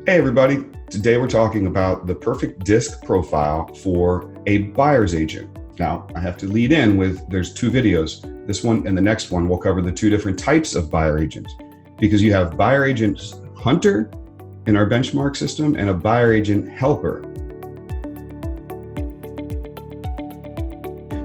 Hey everybody, today we're talking about the perfect disc profile for a buyer's agent. Now, I have to lead in with there's two videos. This one and the next one will cover the two different types of buyer agents, because you have buyer agent hunter in our benchmark system and a buyer agent helper.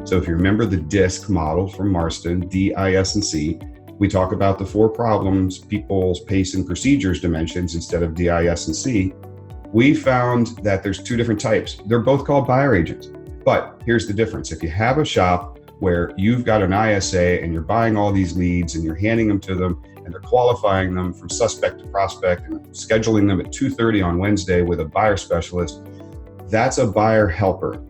So if you remember the DISC model from Marston, D-I-S-C, we talk about the four problems, people's pace and procedures dimensions instead of D-I-S-C. We found that there's two different types. They're both called buyer agents, but here's the difference. If you have a shop where you've got an ISA and you're buying all these leads and you're handing them to them and they're qualifying them from suspect to prospect and scheduling them at 2:30 on Wednesday with a buyer specialist, that's a buyer helper.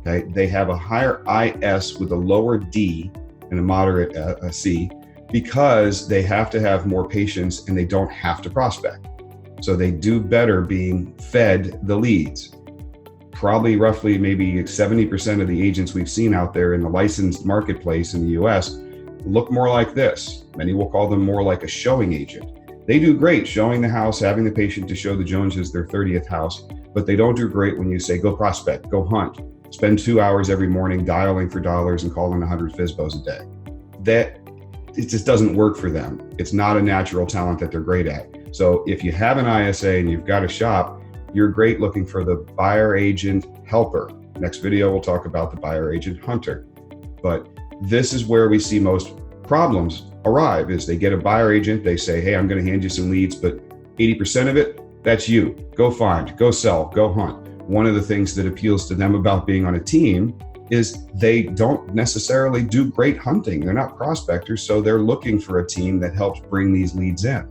Okay? They have a higher IS with a lower D and a moderate C, because they have to have more patience and they don't have to prospect. So they do better being fed the leads. Probably roughly maybe 70% of the agents we've seen out there in the licensed marketplace in the US look more like this. Many will call them more like a showing agent. They do great showing the house, having the patient to show the Joneses their 30th house, but they don't do great when you say, go prospect, go hunt, spend 2 hours every morning dialing for dollars and calling 100 FSBOs a day. It just doesn't work for them. It's not a natural talent that they're great at. So if you have an ISA and you've got a shop, you're great looking for the buyer agent helper. Next video, we'll talk about the buyer agent hunter. But this is where we see most problems arrive, is they get a buyer agent, they say, hey, I'm gonna hand you some leads, but 80% of it, that's you. Go find, go sell, go hunt. One of the things that appeals to them about being on a team is they don't necessarily do great hunting. They're not prospectors, so they're looking for a team that helps bring these leads in.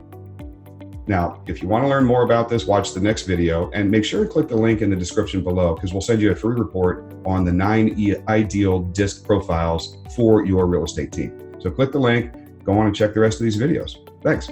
Now, if you want to learn more about this, watch the next video and make sure to click the link in the description below, because we'll send you a free report on the 9 ideal disc profiles for your real estate team. So click the link, go on and check the rest of these videos. Thanks.